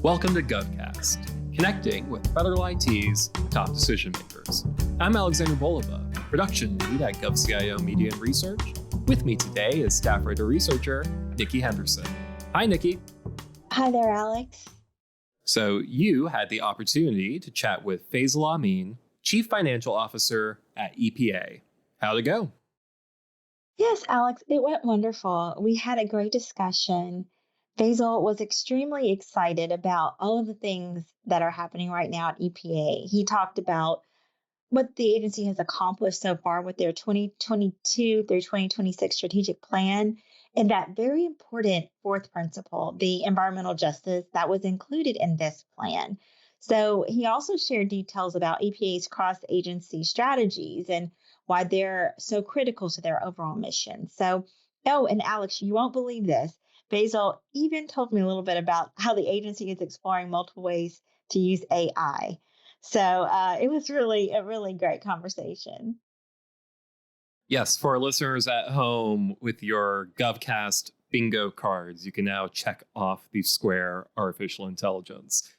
Welcome to GovCast, connecting with federal IT's top decision makers. I'm Alexander Bolova, production lead at GovCIO Media and Research. With me today is staff writer researcher Nikki Henderson. Hi, Nikki. Hi there, Alex. So you had the opportunity to chat with Faisal Amin, Chief Financial Officer at EPA. How'd it go? Yes, Alex, it went wonderful. We had a great discussion. Faisal was extremely excited about all of the things that are happening right now at EPA. He talked about what the agency has accomplished so far with their 2022 through 2026 strategic plan, and that very important fourth principle, the environmental justice that was included in this plan. So he also shared details about EPA's cross-agency strategies and why they're so critical to their overall mission. So, oh, and Alex, you won't believe this. Faisal even told me a little bit about how the agency is exploring multiple ways to use AI. So it was really a really great conversation. Yes, for our listeners at home with your GovCast bingo cards, you can now check off the square artificial intelligence.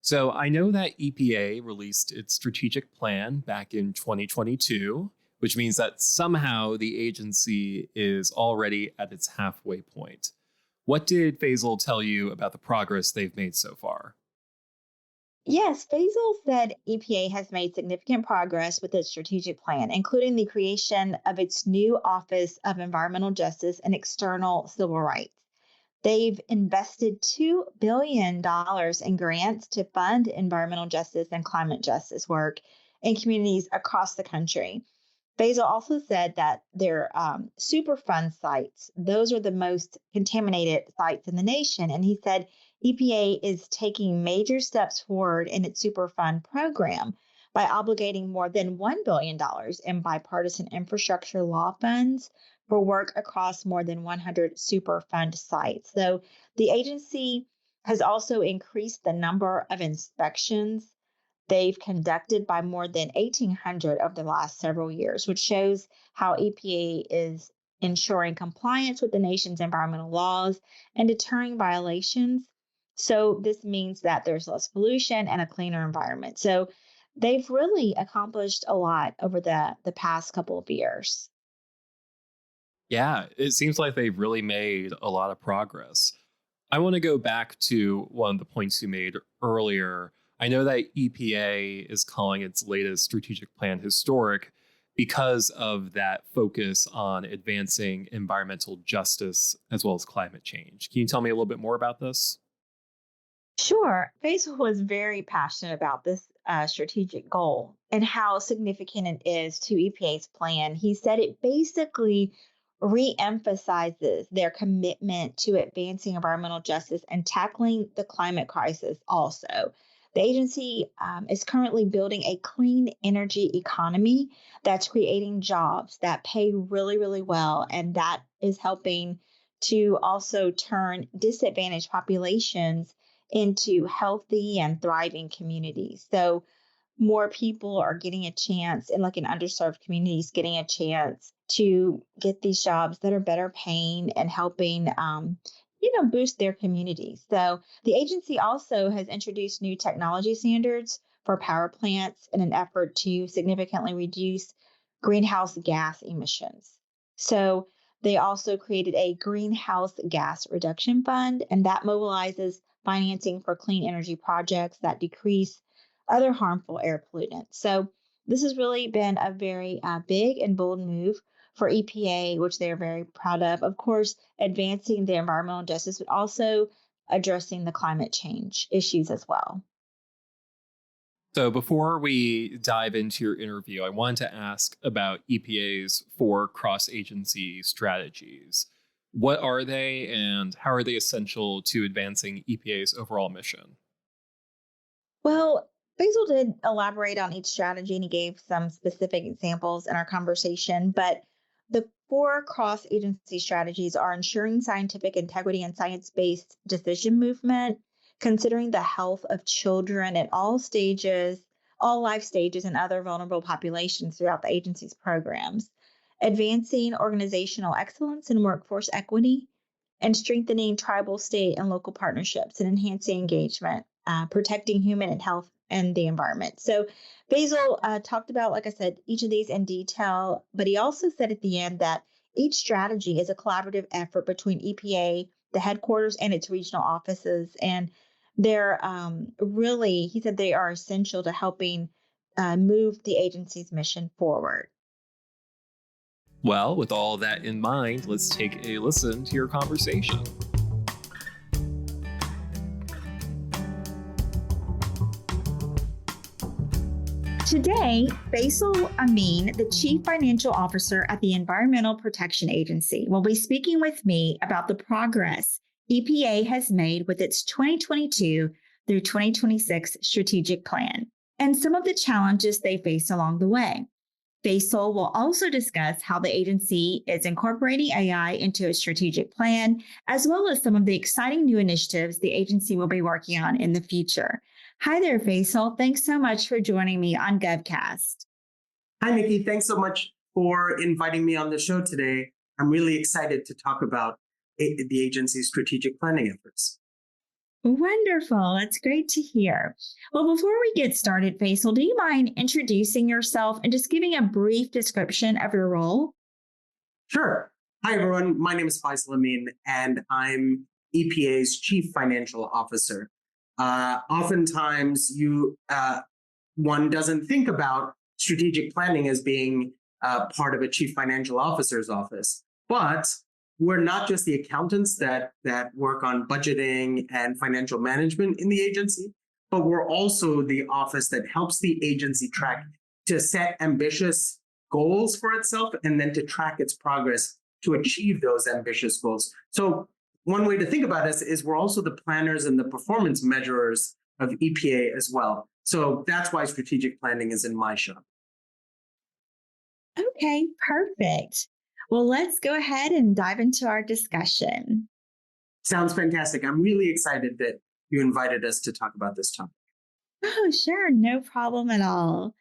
So I know that EPA released its strategic plan back in 2022, which means that somehow the agency is already at its halfway point. What did Faisal tell you about the progress they've made so far? Yes, Faisal said EPA has made significant progress with its strategic plan, including the creation of its new Office of Environmental Justice and External Civil Rights. They've invested $2 billion in grants to fund environmental justice and climate justice work in communities across the country. Faisal also said that their Superfund sites, those are the most contaminated sites in the nation. And he said EPA is taking major steps forward in its Superfund program by obligating more than $1 billion in bipartisan infrastructure law funds for work across more than 100 Superfund sites. So the agency has also increased the number of inspections they've conducted by more than 1,800 over the last several years, which shows how EPA is ensuring compliance with the nation's environmental laws and deterring violations. So this means that there's less pollution and a cleaner environment. So they've really accomplished a lot over the past couple of years. Yeah, it seems like they've really made a lot of progress. I want to go back to one of the points you made earlier. I know that EPA is calling its latest strategic plan historic because of that focus on advancing environmental justice as well as climate change. Can you tell me a little bit more about this? Sure. Faisal was very passionate about this strategic goal and how significant it is to EPA's plan. He said it basically re-emphasizes their commitment to advancing environmental justice and tackling the climate crisis also. The agency is currently building a clean energy economy that's creating jobs that pay really, really well, and that is helping to also turn disadvantaged populations into healthy and thriving communities. So more people are getting a chance, and like in underserved communities, getting a chance to get these jobs that are better paying and helping, boost their communities. So the agency also has introduced new technology standards for power plants in an effort to significantly reduce greenhouse gas emissions. So they also created a greenhouse gas reduction fund, and that mobilizes financing for clean energy projects that decrease other harmful air pollutants. So this has really been a very big and bold move for EPA, which they are very proud of. Of course, advancing the environmental justice, but also addressing the climate change issues as well. So before we dive into your interview, I wanted to ask about EPA's four cross-agency strategies. What are they and how are they essential to advancing EPA's overall mission? Well, Basil did elaborate on each strategy and he gave some specific examples in our conversation, but the four cross agency strategies are ensuring scientific integrity and science based decision movement, considering the health of children at all stages, all life stages, and other vulnerable populations throughout the agency's programs, advancing organizational excellence and workforce equity, and strengthening tribal, state, and local partnerships and enhancing engagement, protecting human and health and the environment. So Faisal talked about, like I said, each of these in detail, but he also said at the end that each strategy is a collaborative effort between EPA, the headquarters, and its regional offices. And they're really, he said they are essential to helping move the agency's mission forward. Well, with all that in mind, let's take a listen to your conversation. Today, Faisal Amin, the Chief Financial Officer at the Environmental Protection Agency, will be speaking with me about the progress EPA has made with its 2022 through 2026 strategic plan and some of the challenges they face along the way. Faisal will also discuss how the agency is incorporating AI into its strategic plan, as well as some of the exciting new initiatives the agency will be working on in the future. Hi there, Faisal. Thanks so much for joining me on GovCast. Hi, Nikki. Thanks so much for inviting me on the show today. I'm really excited to talk about the agency's strategic planning efforts. Wonderful. That's great to hear. Well, before we get started, Faisal, do you mind introducing yourself and just giving a brief description of your role? Sure. Hi, everyone. My name is Faisal Amin, and I'm EPA's Chief Financial Officer. Oftentimes, one doesn't think about strategic planning as being part of a Chief Financial Officer's office, but we're not just the accountants that work on budgeting and financial management in the agency, but we're also the office that helps the agency to set ambitious goals for itself and then to track its progress to achieve those ambitious goals. So one way to think about us is we're also the planners and the performance measurers of EPA as well. So that's why strategic planning is in my shop. Okay, perfect. Well, let's go ahead and dive into our discussion. Sounds fantastic. I'm really excited that you invited us to talk about this topic. Oh, sure. No problem at all.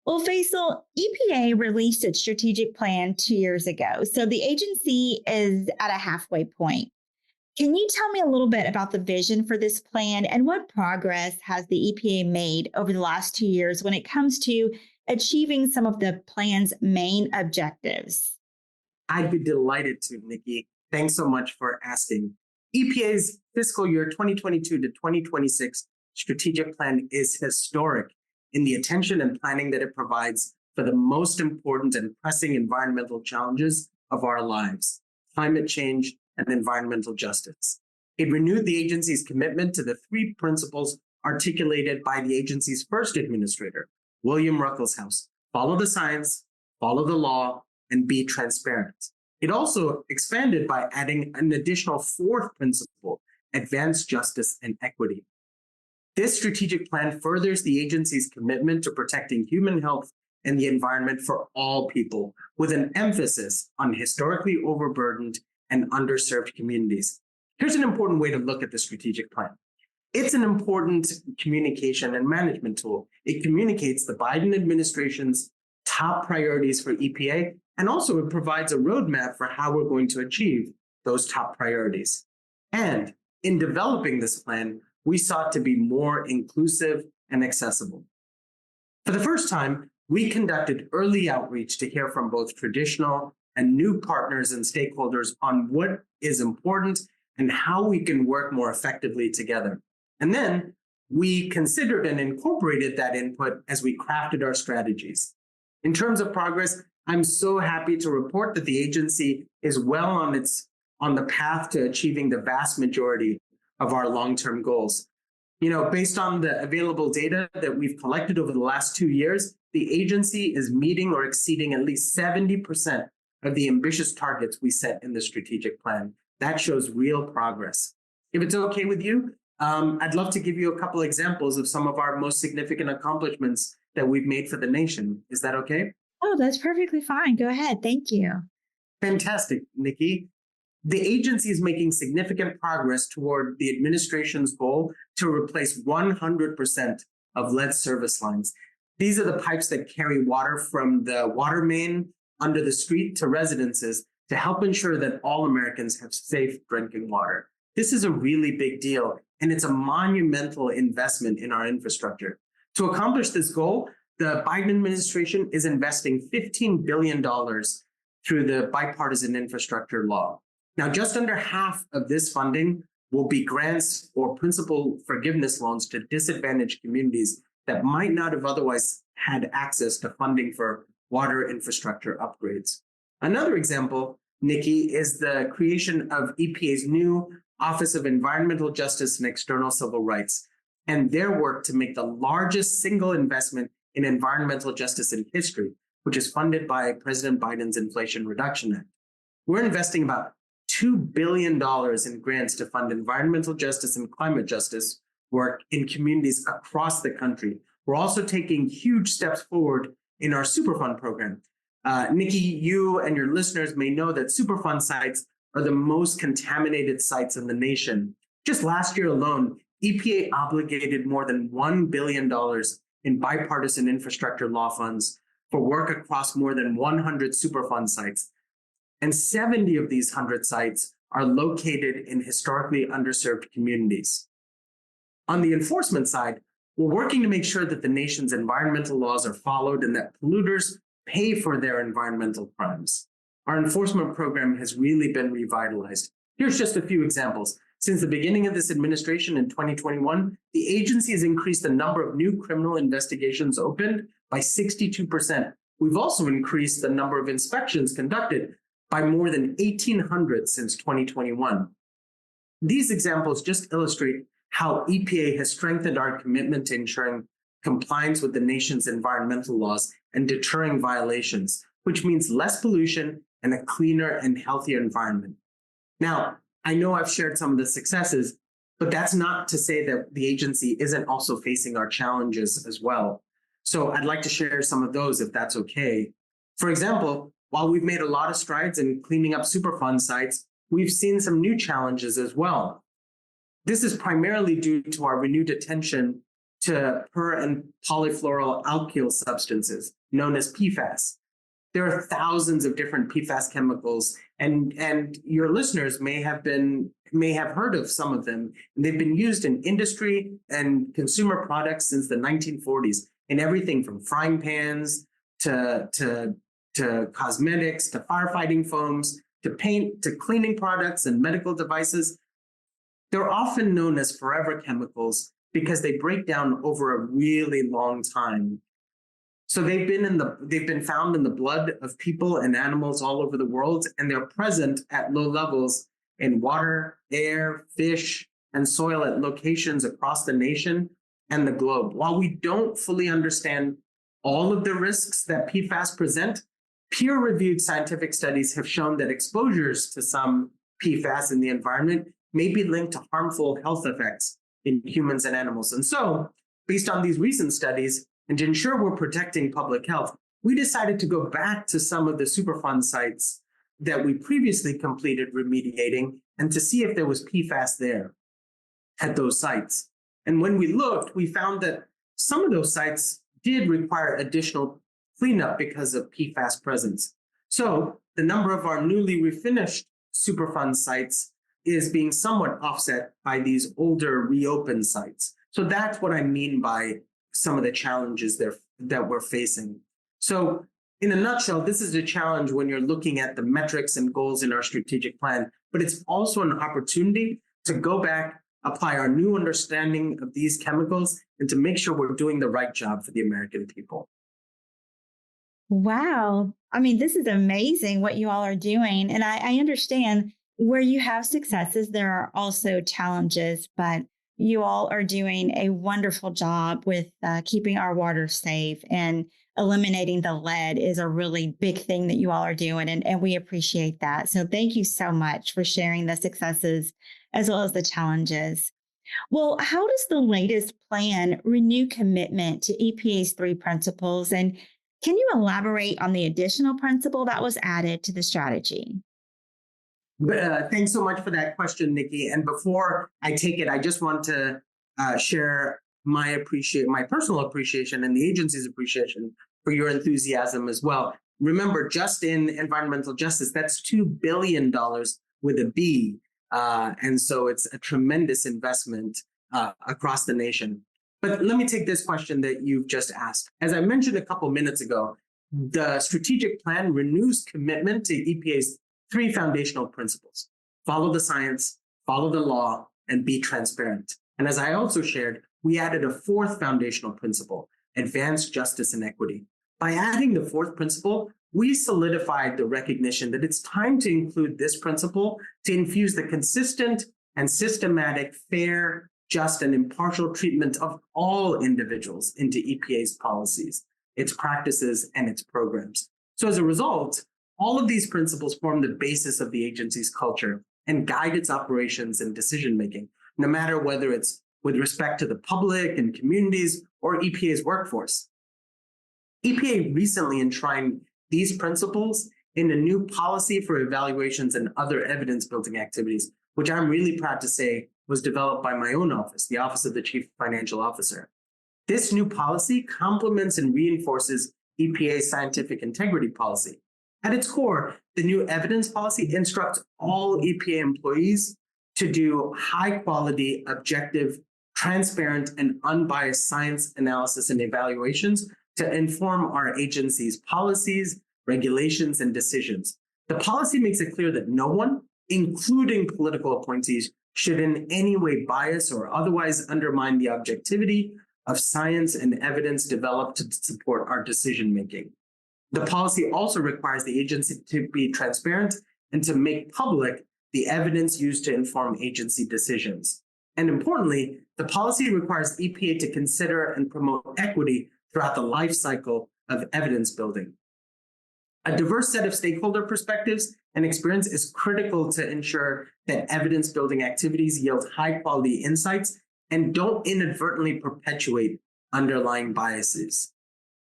Well, Faisal, EPA released its strategic plan 2 years ago. So the agency is at a halfway point. Can you tell me a little bit about the vision for this plan and what progress has the EPA made over the last 2 years when it comes to achieving some of the plan's main objectives? I'd be delighted to, Nikki. Thanks so much for asking. EPA's fiscal year 2022 to 2026 strategic plan is historic in the attention and planning that it provides for the most important and pressing environmental challenges of our lives: climate change and environmental justice. It renewed the agency's commitment to the three principles articulated by the agency's first administrator, William Ruckelshaus: follow the science, follow the law, and be transparent. It also expanded by adding an additional fourth principle: advance justice and equity. This strategic plan furthers the agency's commitment to protecting human health and the environment for all people, with an emphasis on historically overburdened and underserved communities. Here's an important way to look at the strategic plan. It's an important communication and management tool. It communicates the Biden administration's top priorities for EPA, and also it provides a roadmap for how we're going to achieve those top priorities. And in developing this plan, we sought to be more inclusive and accessible. For the first time, we conducted early outreach to hear from both traditional and new partners and stakeholders on what is important and how we can work more effectively together. And then we considered and incorporated that input as we crafted our strategies. In terms of progress, I'm so happy to report that the agency is well on the path to achieving the vast majority of our long-term goals. Based on the available data that we've collected over the last 2 years, the agency is meeting or exceeding at least 70% of the ambitious targets we set in the strategic plan. That shows real progress. If it's okay with you, I'd love to give you a couple examples of some of our most significant accomplishments that we've made for the nation. Is that okay? Oh, that's perfectly fine. Go ahead. Thank you. Fantastic, Nikki. The agency is making significant progress toward the administration's goal to replace 100% of lead service lines. These are the pipes that carry water from the water main under the street to residences to help ensure that all Americans have safe drinking water. This is a really big deal, and it's a monumental investment in our infrastructure. To accomplish this goal, the Biden administration is investing $15 billion through the bipartisan infrastructure law. Now, just under half of this funding will be grants or principal forgiveness loans to disadvantaged communities that might not have otherwise had access to funding for water infrastructure upgrades. Another example, Nikki, is the creation of EPA's new Office of Environmental Justice and External Civil Rights, and their work to make the largest single investment in environmental justice in history, which is funded by President Biden's Inflation Reduction Act. We're investing about $2 billion in grants to fund environmental justice and climate justice work in communities across the country. We're also taking huge steps forward in our Superfund program. Nikki, you and your listeners may know that Superfund sites are the most contaminated sites in the nation. Just last year alone, EPA obligated more than $1 billion in bipartisan infrastructure law funds for work across more than 100 Superfund sites. And 70 of these 100 sites are located in historically underserved communities. On the enforcement side, we're working to make sure that the nation's environmental laws are followed and that polluters pay for their environmental crimes. Our enforcement program has really been revitalized. Here's just a few examples. Since the beginning of this administration in 2021, the agency has increased the number of new criminal investigations opened by 62%. We've also increased the number of inspections conducted by more than 1,800 since 2021. These examples just illustrate how EPA has strengthened our commitment to ensuring compliance with the nation's environmental laws and deterring violations, which means less pollution and a cleaner and healthier environment. Now, I know I've shared some of the successes, but that's not to say that the agency isn't also facing our challenges as well. So I'd like to share some of those if that's okay. For example, while we've made a lot of strides in cleaning up Superfund sites, we've seen some new challenges as well. This is primarily due to our renewed attention to per and polyfluoroalkyl substances, known as PFAS. There are thousands of different PFAS chemicals, and your listeners may have heard of some of them. And they've been used in industry and consumer products since the 1940s, in everything from frying pans to cosmetics, to firefighting foams, to paint, to cleaning products and medical devices. They're often known as forever chemicals because they break down over a really long time. So they've been found in the blood of people and animals all over the world, and they're present at low levels in water, air, fish, and soil at locations across the nation and the globe. While we don't fully understand all of the risks that PFAS present, peer-reviewed scientific studies have shown that exposures to some PFAS in the environment may be linked to harmful health effects in humans and animals. And so, based on these recent studies, and to ensure we're protecting public health, we decided to go back to some of the Superfund sites that we previously completed remediating and to see if there was PFAS there at those sites. And when we looked, we found that some of those sites did require additional cleanup because of PFAS presence. So the number of our newly refinished Superfund sites is being somewhat offset by these older reopened sites. So that's what I mean by some of the challenges that we're facing. So in a nutshell, this is a challenge when you're looking at the metrics and goals in our strategic plan, but it's also an opportunity to go back, apply our new understanding of these chemicals, and to make sure we're doing the right job for the American people. Wow. I mean, this is amazing what you all are doing. And I understand where you have successes, there are also challenges, but you all are doing a wonderful job with keeping our water safe, and eliminating the lead is a really big thing that you all are doing. And we appreciate that. So thank you so much for sharing the successes as well as the challenges. Well, how does the latest plan renew commitment to EPA's 3 principles? And can you elaborate on the additional principle that was added to the strategy? Thanks so much for that question, Nikki. And before I take it, I just want to share my personal appreciation and the agency's appreciation for your enthusiasm as well. remember, just in environmental justice, that's $2 billion with a B. And so it's a tremendous investment across the nation. But let me take this question that you've just asked. As I mentioned a couple minutes ago, the strategic plan renews commitment to EPA's 3 foundational principles: follow the science, follow the law, and be transparent. And as I also shared, we added a 4th foundational principle: advance justice and equity. By adding the 4th principle, we solidified the recognition that it's time to include this principle to infuse the consistent and systematic, fair, just, and impartial treatment of all individuals into EPA's policies, its practices, and its programs. So as a result, all of these principles form the basis of the agency's culture and guide its operations and decision-making, no matter whether it's with respect to the public and communities or EPA's workforce. EPA recently enshrined these principles in a new policy for evaluations and other evidence-building activities, which I'm really proud to say was developed by my own office, the Office of the Chief Financial Officer. This new policy complements and reinforces EPA's scientific integrity policy. At its core, the new evidence policy instructs all EPA employees to do high-quality, objective, transparent, and unbiased science analysis and evaluations to inform our agency's policies, regulations, and decisions. The policy makes it clear that no one, including political appointees, should in any way bias or otherwise undermine the objectivity of science and evidence developed to support our decision-making. The policy also requires the agency to be transparent and to make public the evidence used to inform agency decisions. And importantly, the policy requires EPA to consider and promote equity throughout the life cycle of evidence building. A diverse set of stakeholder perspectives and experience is critical to ensure that evidence building activities yield high quality insights and don't inadvertently perpetuate underlying biases.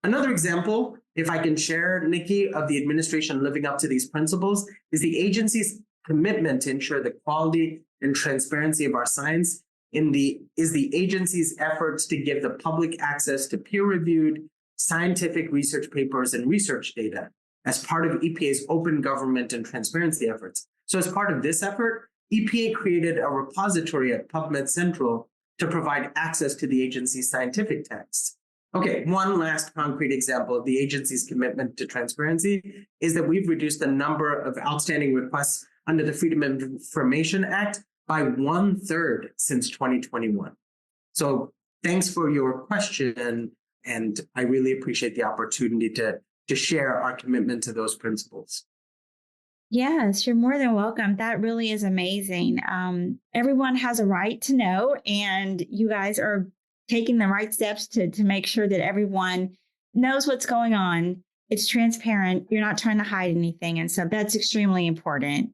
Another example, if I can share, Nikki, of the administration living up to these principles is the agency's commitment to ensure the quality and transparency of our science is the agency's efforts to give the public access to peer-reviewed scientific research papers and research data as part of EPA's open government and transparency efforts. So as part of this effort, EPA created a repository at PubMed Central to provide access to the agency's scientific texts. Okay, one last concrete example of the agency's commitment to transparency is that we've reduced the number of outstanding requests under the Freedom of Information Act by 1/3 since 2021. So thanks for your question, and I really appreciate the opportunity to share our commitment to those principles. Yes, you're more than welcome. That really is amazing. Everyone has a right to know, and you guys are taking the right steps to make sure that everyone knows what's going on. It's transparent. You're not trying to hide anything. And so that's extremely important.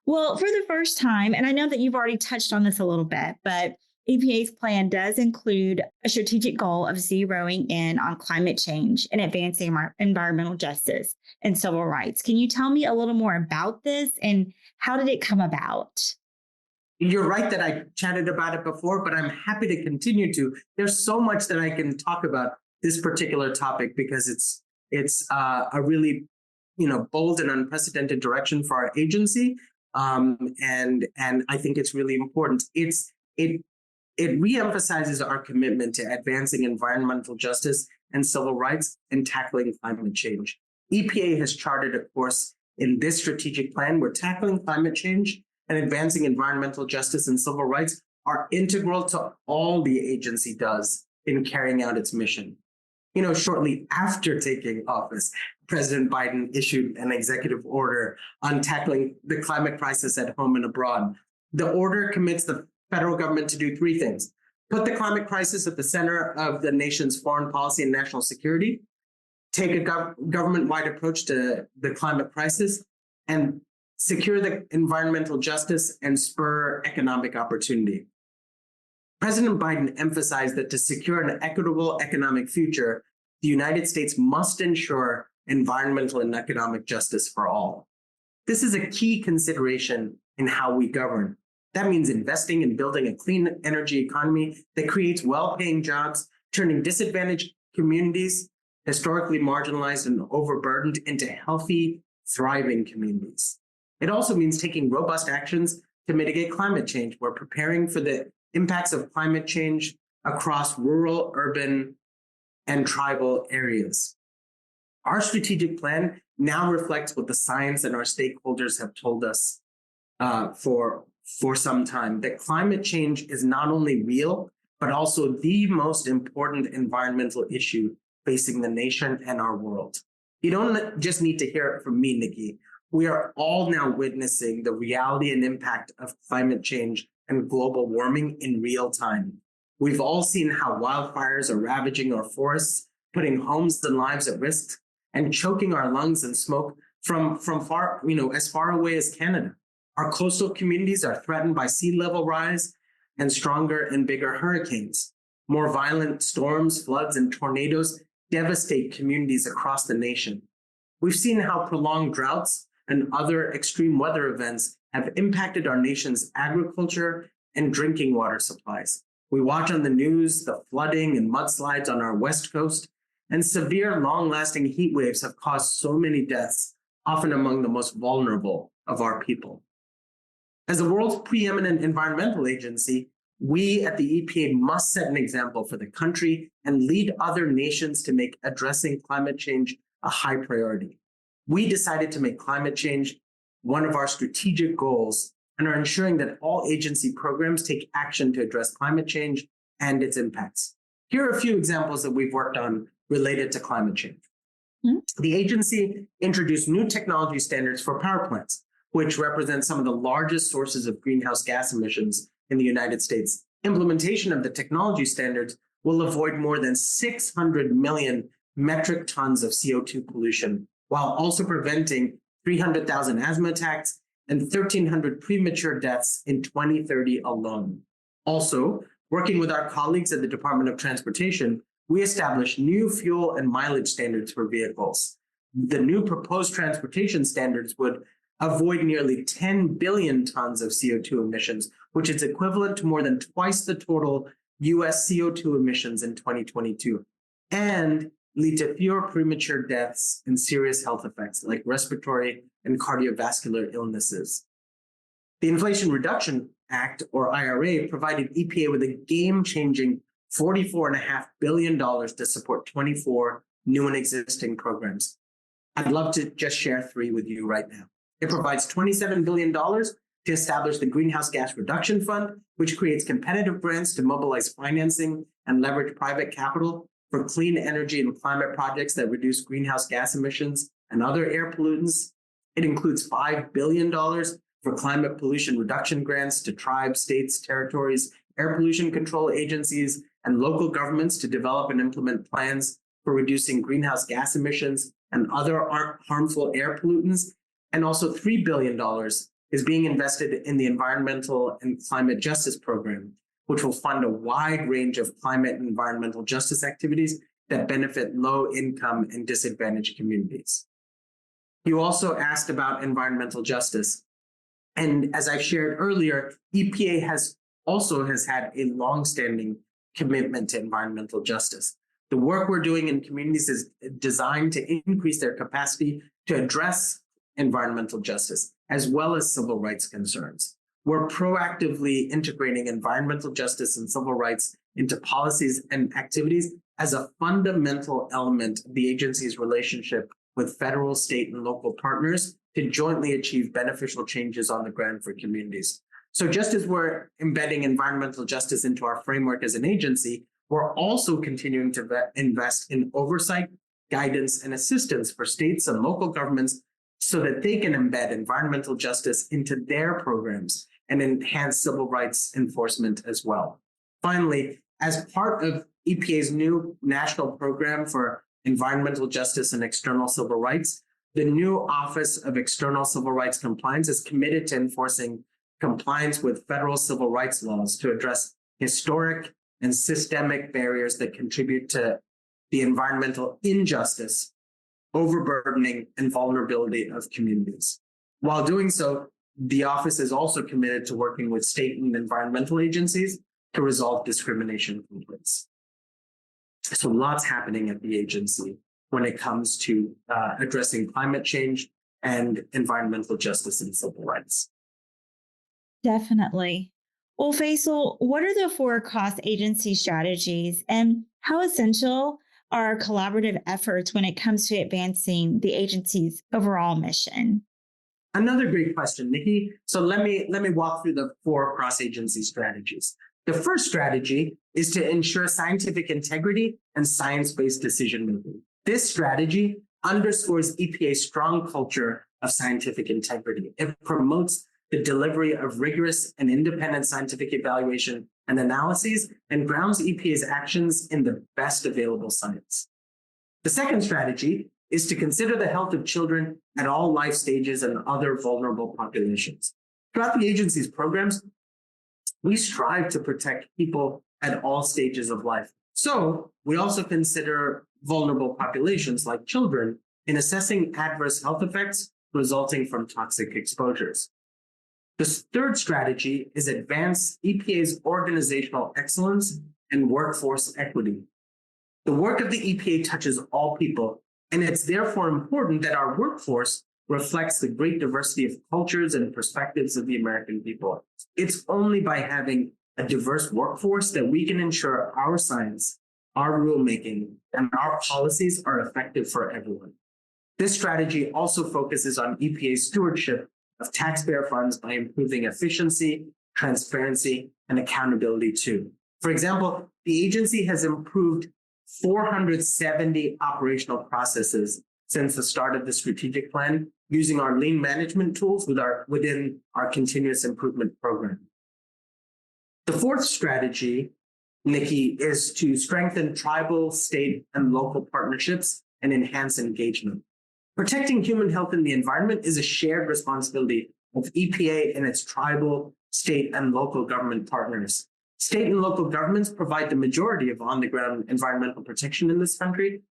Well, for the first time, and I know that you've already touched on this a little bit, but EPA's plan does include a strategic goal of zeroing in on climate change and advancing environmental justice and civil rights. Can you tell me a little more about this and how did it come about? You're right that I chatted about it before, but I'm happy to continue to. There's so much that I can talk about this particular topic because it's a really bold and unprecedented direction for our agency, and I think it's really important. It reemphasizes our commitment to advancing environmental justice and civil rights and tackling climate change. EPA has charted a course in this strategic plan where tackling climate change and advancing environmental justice and civil rights are integral to all the agency does in carrying out its mission. Shortly after taking office, President Biden issued an executive order on tackling the climate crisis at home and abroad. The order commits the federal government to do 3 things: put the climate crisis at the center of the nation's foreign policy and national security, take a government-wide approach to the climate crisis, and secure the environmental justice and spur economic opportunity. President Biden emphasized that to secure an equitable economic future, the United States must ensure environmental and economic justice for all. This is a key consideration in how we govern. That means investing in building a clean energy economy that creates well-paying jobs, turning disadvantaged communities historically marginalized and overburdened into healthy, thriving communities. It also means taking robust actions to mitigate climate change. We're preparing for the impacts of climate change across rural, urban, and tribal areas. Our strategic plan now reflects what the science and our stakeholders have told us for some time, that climate change is not only real, but also the most important environmental issue facing the nation and our world. You don't just need to hear it from me, Nikki. We are all now witnessing the reality and impact of climate change and global warming in real time. We've all seen how wildfires are ravaging our forests, putting homes and lives at risk, and choking our lungs in smoke from far, as far away as Canada. Our coastal communities are threatened by sea level rise and stronger and bigger hurricanes. More violent storms, floods, and tornadoes devastate communities across the nation. We've seen how prolonged droughts and other extreme weather events have impacted our nation's agriculture and drinking water supplies. We watch on the news the flooding and mudslides on our West Coast, and severe, long-lasting heat waves have caused so many deaths, often among the most vulnerable of our people. As the world's preeminent environmental agency, we at the EPA must set an example for the country and lead other nations to make addressing climate change a high priority. We decided to make climate change one of our strategic goals and are ensuring that all agency programs take action to address climate change and its impacts. Here are a few examples that we've worked on related to climate change. The agency introduced new technology standards for power plants, which represent some of the largest sources of greenhouse gas emissions in the United States. Implementation of the technology standards will avoid more than 600 million metric tons of CO2 pollution, while also preventing 300,000 asthma attacks and 1,300 premature deaths in 2030 alone. Also, working with our colleagues at the Department of Transportation, we established new fuel and mileage standards for vehicles. The new proposed transportation standards would avoid nearly 10 billion tons of CO2 emissions, which is equivalent to more than twice the total US CO2 emissions in 2022, and lead to fewer premature deaths and serious health effects like respiratory and cardiovascular illnesses. The Inflation Reduction Act, or IRA, provided EPA with a game-changing $44.5 billion to support 24 new and existing programs. I'd love to just share three with you right now. It provides $27 billion to establish the Greenhouse Gas Reduction Fund, which creates competitive grants to mobilize financing and leverage private capital for clean energy and climate projects that reduce greenhouse gas emissions and other air pollutants. It includes $5 billion for climate pollution reduction grants to tribes, states, territories, air pollution control agencies, and local governments to develop and implement plans for reducing greenhouse gas emissions and other harmful air pollutants. And also $3 billion is being invested in the Environmental and Climate Justice Program, which will fund a wide range of climate and environmental justice activities that benefit low-income and disadvantaged communities. You also asked about environmental justice. And as I shared earlier, EPA has had a longstanding commitment to environmental justice. The work we're doing in communities is designed to increase their capacity to address environmental justice, as well as civil rights concerns. We're proactively integrating environmental justice and civil rights into policies and activities as a fundamental element of the agency's relationship with federal, state, and local partners to jointly achieve beneficial changes on the ground for communities. So just as we're embedding environmental justice into our framework as an agency, we're also continuing to invest in oversight, guidance, and assistance for states and local governments so that they can embed environmental justice into their programs and enhance civil rights enforcement as well. Finally, as part of EPA's new national program for environmental justice and external civil rights, the new Office of External Civil Rights Compliance is committed to enforcing compliance with federal civil rights laws to address historic and systemic barriers that contribute to the environmental injustice, overburdening, and vulnerability of communities. While doing so, the office is also committed to working with state and environmental agencies to resolve discrimination complaints. So lots happening at the agency. when it comes to addressing climate change and environmental justice and civil rights. Definitely. Well, Faisal, what are the four cross-agency strategies and how essential are collaborative efforts when it comes to advancing the agency's overall mission? Another great question, Nikki. So let me walk through the four cross-agency strategies. The first strategy is to ensure scientific integrity and science-based decision-making. This strategy underscores EPA's strong culture of scientific integrity. It promotes the delivery of rigorous and independent scientific evaluation and analyses and grounds EPA's actions in the best available science. The second strategy is to consider the health of children at all life stages and other vulnerable populations. Throughout the agency's programs, we strive to protect people at all stages of life. So we also consider vulnerable populations like children in assessing adverse health effects resulting from toxic exposures. The third strategy is advance EPA's organizational excellence and workforce equity. The work of the EPA touches all people, and it's therefore important that our workforce reflects the great diversity of cultures and perspectives of the American people. It's only by having a diverse workforce that we can ensure our science, our rulemaking, and our policies are effective for everyone. This strategy also focuses on EPA's stewardship of taxpayer funds by improving efficiency, transparency, and accountability too. For example, the agency has improved 470 operational processes since the start of the strategic plan using our lean management tools within our continuous improvement program. The fourth strategy, Nikki, is to strengthen tribal, state, and local partnerships and enhance engagement. Protecting human health and the environment is a shared responsibility of EPA and its tribal, state, and local government partners. State and local governments provide the majority of on-the-ground environmental protection in this country,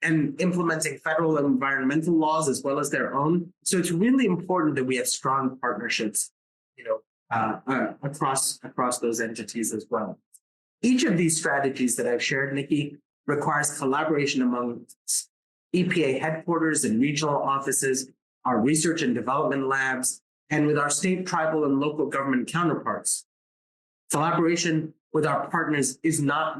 and implementing federal environmental laws as well as their own. So it's really important that we have strong partnerships, across those entities as well. Each of these strategies that I've shared, Nikki, requires collaboration among EPA headquarters and regional offices, our research and development labs, and with our state, tribal, and local government counterparts. Collaboration with our partners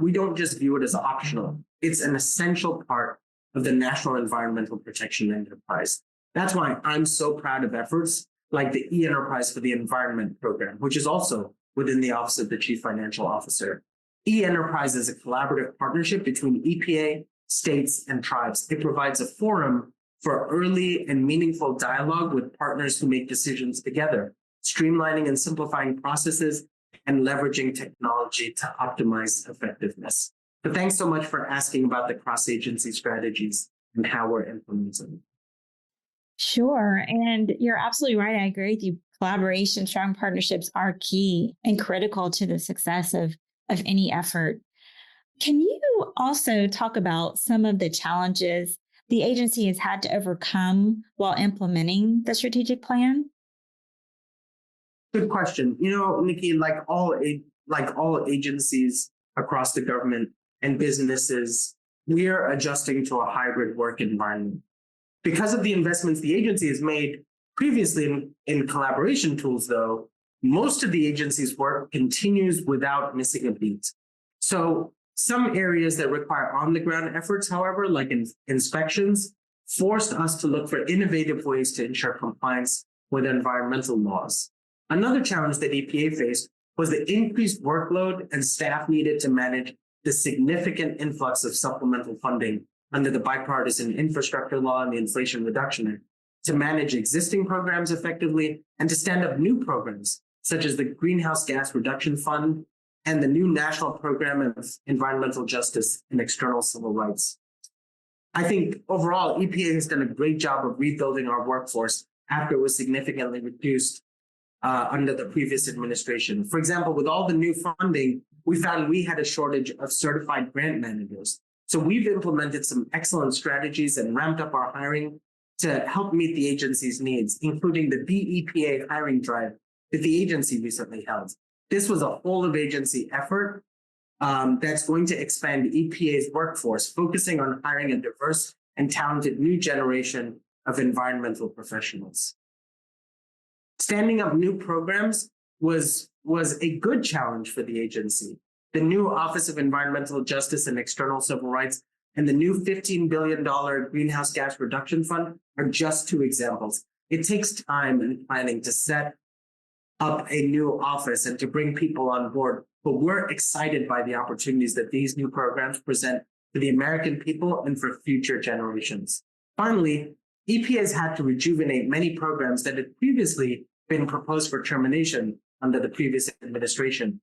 we don't just view it as optional. It's an essential part of the national environmental protection enterprise. That's why I'm so proud of efforts like the E-Enterprise for the Environment program, which is also within the Office of the Chief Financial Officer. E-Enterprise is a collaborative partnership between EPA, states, and tribes. It provides a forum for early and meaningful dialogue with partners who make decisions together, streamlining and simplifying processes and leveraging technology to optimize effectiveness. But thanks so much for asking about the cross-agency strategies and how we're implementing them. Sure. And you're absolutely right. I agree with you. Collaboration, strong partnerships are key and critical to the success of any effort. Can you also talk about some of the challenges the agency has had to overcome while implementing the strategic plan? Good question. Nikki, like all agencies across the government and businesses, we are adjusting to a hybrid work environment. Because of the investments the agency has made previously in collaboration tools, though, most of the agency's work continues without missing a beat. So some areas that require on-the-ground efforts, however, like inspections, forced us to look for innovative ways to ensure compliance with environmental laws. Another challenge that EPA faced was the increased workload and staff needed to manage the significant influx of supplemental funding under the Bipartisan Infrastructure Law and the Inflation Reduction Act to manage existing programs effectively and to stand up new programs, such as the Greenhouse Gas Reduction Fund and the new National Program of Environmental Justice and External Civil Rights. I think overall, EPA has done a great job of rebuilding our workforce after it was significantly reduced under the previous administration. For example, with all the new funding, we found we had a shortage of certified grant managers. So we've implemented some excellent strategies and ramped up our hiring to help meet the agency's needs, including the BEPA hiring drive that the agency recently held. This was a whole of agency effort that's going to expand EPA's workforce, focusing on hiring a diverse and talented new generation of environmental professionals. Standing up new programs was a good challenge for the agency. The new Office of Environmental Justice and External Civil Rights and the new $15 billion Greenhouse Gas Reduction Fund are just two examples. It takes time and planning to set up a new office and to bring people on board, but we're excited by the opportunities that these new programs present for the American people and for future generations. Finally, EPA has had to rejuvenate many programs that had previously been proposed for termination under the previous administration.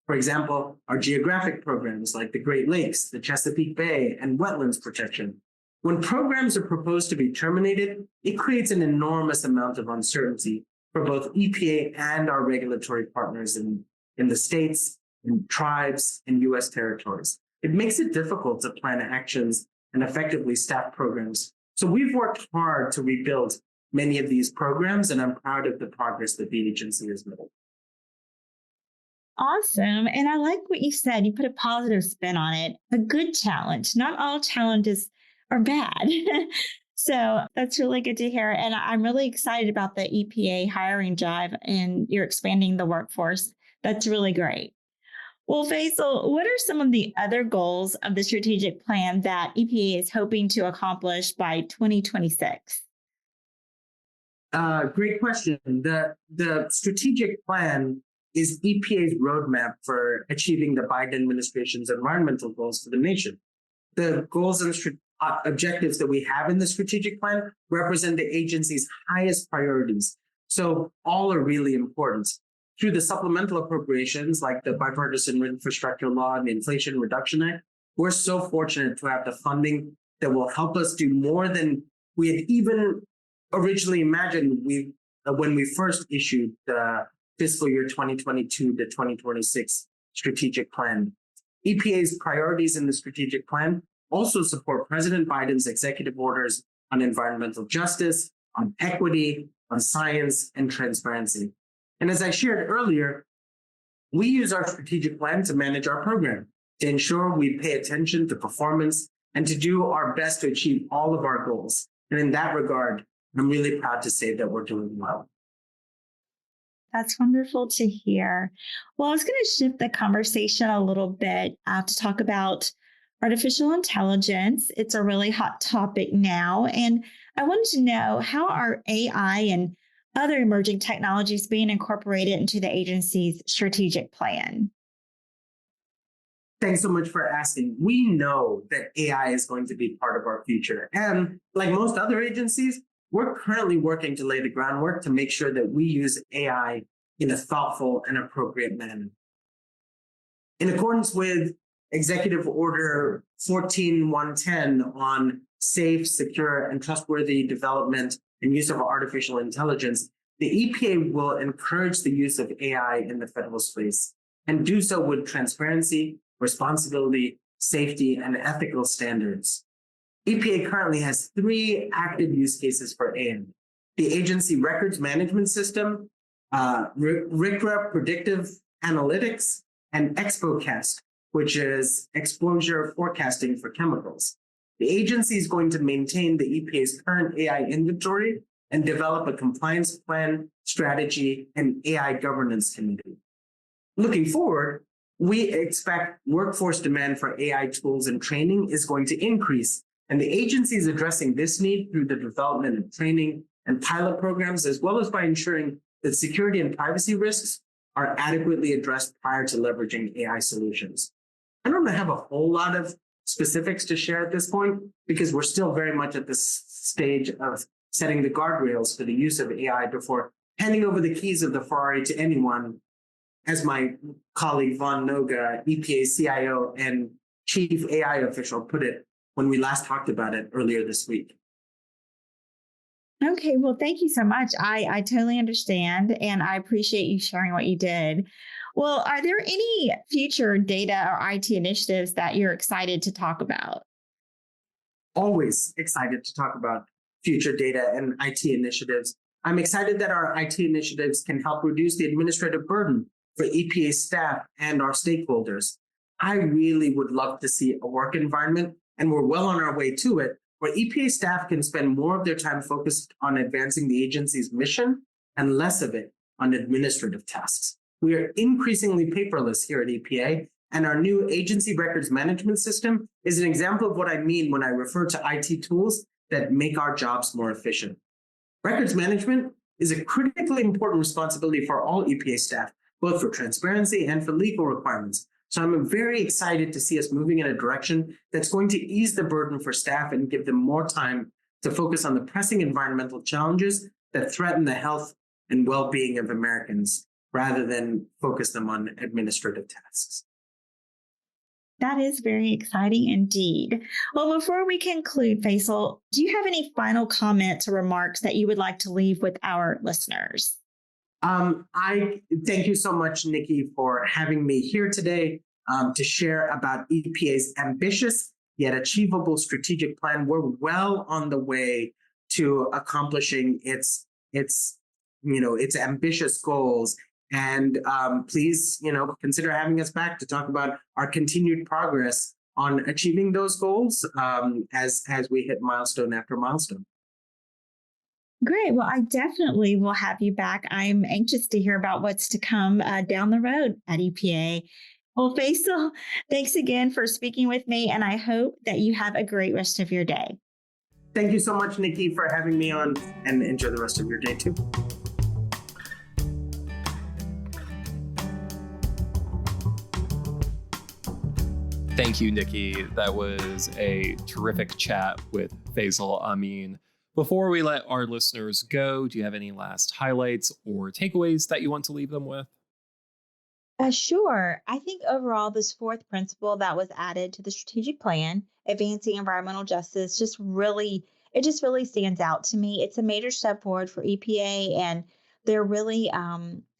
For example, our geographic programs like the Great Lakes, the Chesapeake Bay, and wetlands protection. When programs are proposed to be terminated, it creates an enormous amount of uncertainty for both EPA and our regulatory partners in the states, in tribes, and US territories. It makes it difficult to plan actions and effectively staff programs. So we've worked hard to rebuild many of these programs, and I'm proud of the progress that the agency has made. Awesome. And I like what you said. You put a positive spin on it. A good challenge. Not all challenges are bad. So that's really good to hear. And I'm really excited about the EPA hiring drive and you're expanding the workforce. That's really great. Well, Faisal, what are some of the other goals of the strategic plan that EPA is hoping to accomplish by 2026? Great question. The strategic plan is EPA's roadmap for achieving the Biden administration's environmental goals for the nation. The goals and objectives that we have in the strategic plan represent the agency's highest priorities. So all are really important. Through the supplemental appropriations like the Bipartisan Infrastructure Law and the Inflation Reduction Act, we're so fortunate to have the funding that will help us do more than we had even originally imagined when we first issued the fiscal year 2022 to 2026 strategic plan. EPA's priorities in the strategic plan also support President Biden's executive orders on environmental justice, on equity, on science, and transparency. And as I shared earlier, we use our strategic plan to manage our program, to ensure we pay attention to performance, and to do our best to achieve all of our goals. And in that regard, I'm really proud to say that we're doing well. That's wonderful to hear. Well, I was going to shift the conversation a little bit to talk about artificial intelligence. It's a really hot topic now. And I wanted to know, how are AI and other emerging technologies being incorporated into the agency's strategic plan? Thanks so much for asking. We know that AI is going to be part of our future. And like most other agencies, we're currently working to lay the groundwork to make sure that we use AI in a thoughtful and appropriate manner. In accordance with Executive Order 14110 on safe, secure, and trustworthy development and use of artificial intelligence, the EPA will encourage the use of AI in the federal space and do so with transparency, responsibility, safety, and ethical standards. EPA currently has 3 active use cases for AI: the Agency Records Management System, RCRA Predictive Analytics, and ExpoCast, which is exposure forecasting for chemicals. The agency is going to maintain the EPA's current AI inventory and develop a compliance plan, strategy, and AI governance committee. Looking forward, we expect workforce demand for AI tools and training is going to increase, and the agency is addressing this need through the development of training and pilot programs, as well as by ensuring that security and privacy risks are adequately addressed prior to leveraging AI solutions. I don't have a whole lot of specifics to share at this point because we're still very much at this stage of setting the guardrails for the use of AI before handing over the keys of the Ferrari to anyone, as my colleague Von Noga, EPA CIO and chief AI official, put it when we last talked about it earlier this week. Okay, well, thank you so much. I totally understand, and I appreciate you sharing what you did. Well, are there any future data or IT initiatives that you're excited to talk about? Always excited to talk about future data and IT initiatives. I'm excited that our IT initiatives can help reduce the administrative burden for EPA staff and our stakeholders. I really would love to see a work environment, and we're well on our way to it, where EPA staff can spend more of their time focused on advancing the agency's mission and less of it on administrative tasks. We are increasingly paperless here at EPA, and our new agency records management system is an example of what I mean when I refer to IT tools that make our jobs more efficient. Records management is a critically important responsibility for all EPA staff, both for transparency and for legal requirements. So I'm very excited to see us moving in a direction that's going to ease the burden for staff and give them more time to focus on the pressing environmental challenges that threaten the health and well-being of Americans, rather than focus them on administrative tasks. That is very exciting indeed. Well, before we conclude, Faisal, do you have any final comments or remarks that you would like to leave with our listeners? I thank you so much, Nikki, for having me here today to share about EPA's ambitious yet achievable strategic plan. We're well on the way to accomplishing its ambitious goals. And please, consider having us back to talk about our continued progress on achieving those goals as we hit milestone after milestone. Great. Well, I definitely will have you back. I'm anxious to hear about what's to come down the road at EPA. Well, Faisal, thanks again for speaking with me, and I hope that you have a great rest of your day. Thank you so much, Nikki, for having me on, and enjoy the rest of your day too. Thank you, Nikki. That was a terrific chat with Faisal Amin. Before we let our listeners go, do you have any last highlights or takeaways that you want to leave them with? Sure. I think overall, this fourth principle that was added to the strategic plan, advancing environmental justice, just really stands out to me. It's a major step forward for EPA, and they're really,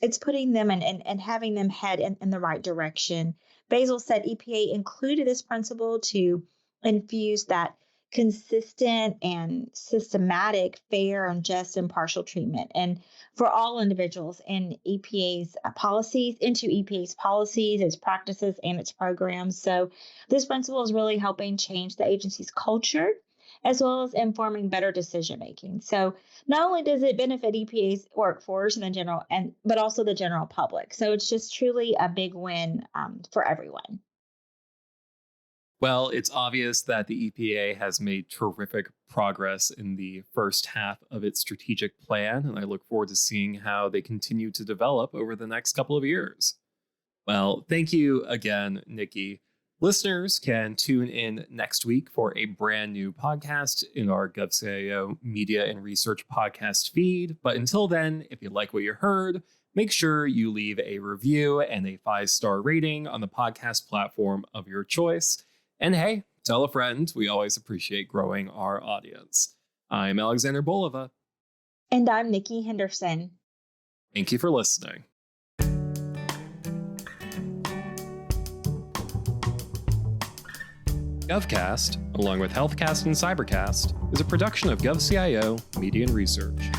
it's putting them and having them head in the right direction. Faisal said EPA included this principle to infuse that consistent and systematic, fair and just impartial treatment and for all individuals in EPA's policies, its practices, and its programs. So this principle is really helping change the agency's culture as well as informing better decision making. So not only does it benefit EPA's workforce but also the general public. So it's just truly a big win for everyone. Well, it's obvious that the EPA has made terrific progress in the first half of its strategic plan, and I look forward to seeing how they continue to develop over the next couple of years. Well, thank you again, Nikki. Listeners can tune in next week for a brand new podcast in our GovCIO Media and Research podcast feed. But until then, if you like what you heard, make sure you leave a review and a 5-star rating on the podcast platform of your choice. And hey, tell a friend. We always appreciate growing our audience. I'm Alexander Bolova. And I'm Nikki Henderson. Thank you for listening. GovCast, along with HealthCast and CyberCast, is a production of GovCIO Media and Research.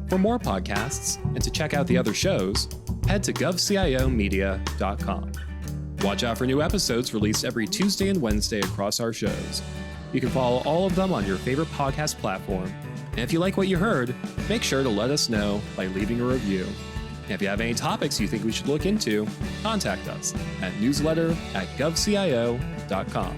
For more podcasts and to check out the other shows, head to govciomedia.com. Watch out for new episodes released every Tuesday and Wednesday across our shows. You can follow all of them on your favorite podcast platform. And if you like what you heard, make sure to let us know by leaving a review. And if you have any topics you think we should look into, contact us at newsletter@govcio.com.